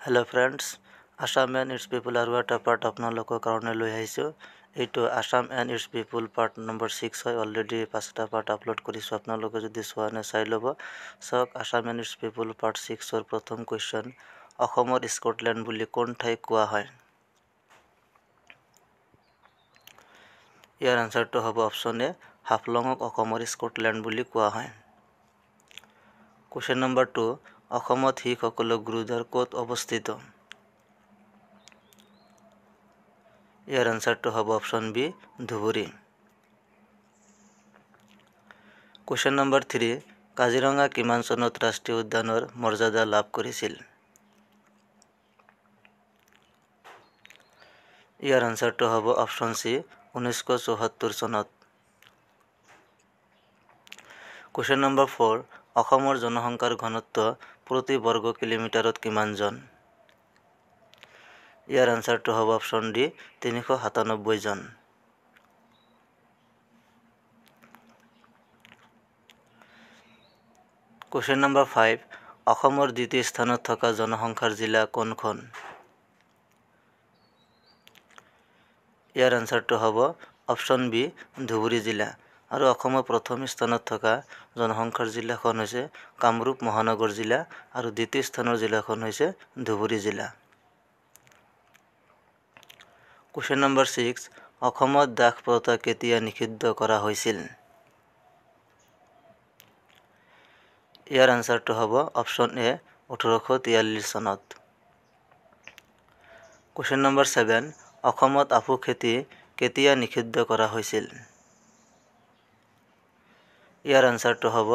Hello friends, Assam and its people are what a part of Naloko Cornell Haisu. It Assam and its people part number 6 already past part upload করিছো আপোনালোকে যদি সোৱা না চাই লব সক Assam and its people part 6 or প্ৰথম question অসমৰ Scotland বুলি কোন ঠাই কোৱা হয় ইয়াৰ आंसर to হ'ব অপচন এ হাফলঙক অসমৰ স্কটল্যান্ড বুলি কোৱা হয় question number 2 অসমত শিখসকলক গুৰুদ্বাৰ ক'ত অৱস্থিত ইয়াৰ आंसर to হ'ব option B Dhubri question number 3 Kaziranga কিমান চনত ৰাষ্ট্ৰীয় উদ্যানৰ মৰ্যাদা লাভ কৰিছিল ইয়াৰ आंसर to হ'ব অপচন সি 1974 চনত question number 4 অসমৰ জনসংখ্যাৰ ঘনত্ব প্ৰতি বৰ্গ কিলোমিটাৰত কিমান জন ইয়াৰ आंसर to হ'ব অপচন ডি 397 জন question number 5 অসমৰ দ্বিতীয় স্থানত থকা জনসংখ্যাৰ জিলা কোনখন ইয়াৰ आंसर to হ'ব অপচন বি ধুবুৰী জিলা আৰু অসমৰ প্ৰথম স্থানত থকা জনসংখ্যাৰ জিলাখন হৈছে কামৰূপ মহানগৰ জিলা আৰু দ্বিতীয় স্থানৰ জিলাখন হৈছে ধুবুৰী জিলা question number 6 অসমত দাস প্ৰথা কেতিয়া নিষিদ্ধ কৰা হৈছিল ইয়াৰ आंसर to হ'ব অপচন এ 1843 চনত question number 7 অসমত আফু খেতি কেতিয়া নিষিদ্ধ কৰা হৈছিল ইয়াৰ आंसर to হ'ব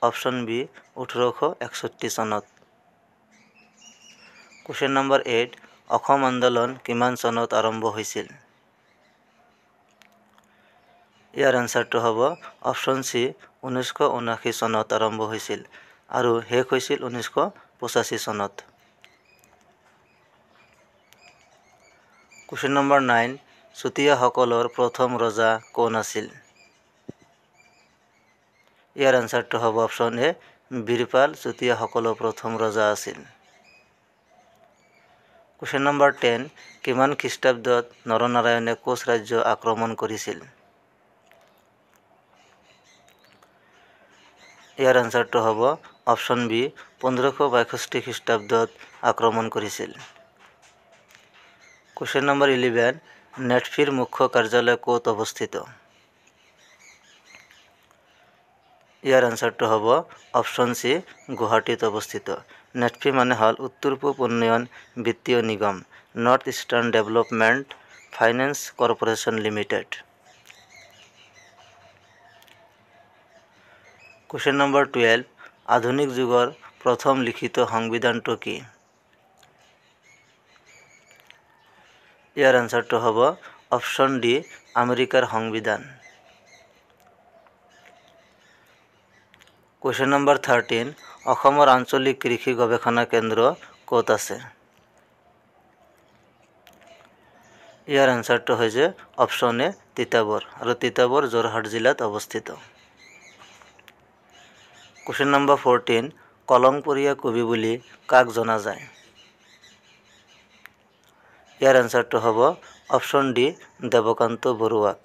অপচন বি 1861 চনত question number 8 অসম আন্দোলন কিমান চনত আৰম্ভ হৈছিল ইয়াৰ आंसर to হ'ব অপচন সি 1979 চনত আৰম্ভ হৈছিল আৰু শেষ হৈছিল 1985 চনত question number 9 চুতীয়া সকলৰ প্ৰথম ৰজা কোন আছিল ইয়াৰ आंसर to হ'ব অপচন এ বীৰপাল চুতীয়া সকলৰ প্ৰথম ৰজা আছিল question number 10 কিমান খ্ৰীষ্টাব্দত নৰনাৰায়ণে কোচ ৰাজ্য আক্ৰমণ কৰিছিল ইয়াৰ आंसर to হ'ব অপচন বি 1562 খ্ৰীষ্টাব্দত আক্ৰমণ কৰিছিল question number 11 নেটফিৰ মুখ্য কাৰ্যালয় ক'ত অৱস্থিত ইয়াৰ आंसर to হ'ব অপচন সি গুৱাহাটীত অৱস্থিত নেটফি মানে হল উত্তৰ পূব উন্নয়ন বিত্তীয় নিগম north eastern development finance corporation limited question number 12 আধুনিক যুগৰ প্ৰথম লিখিত সংবিধানটো কি ইয়াৰ आंसर to হ'ব অপচন ডি আমেৰিকাৰ সংবিধান question number 13 অসমৰ আঞ্চলিক কৃষি গৱেষণা কেন্দ্ৰ ক'ত আছে ইয়াৰ आंसर to হৈছে অপচন এ তিতাবৰ আৰু তিতাবৰ যোৰহাট জিলাত অৱস্থিত question number 14 কলংপৰীয়া কবি বুলি কাক জনা যায় ইয়াৰ आंसर to হ'ব অপচন ডি দেৱকান্ত বৰুৱাক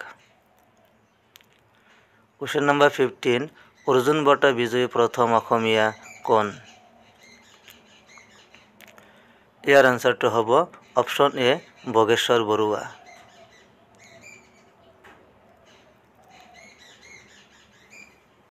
question number 15 অৰ্জুন বঁটা বিজয়ী প্ৰথম অসমীয়া কোন ইয়াৰ आंसर to হ'ব অপচন এ ভোগেশ্বৰ বৰুৱা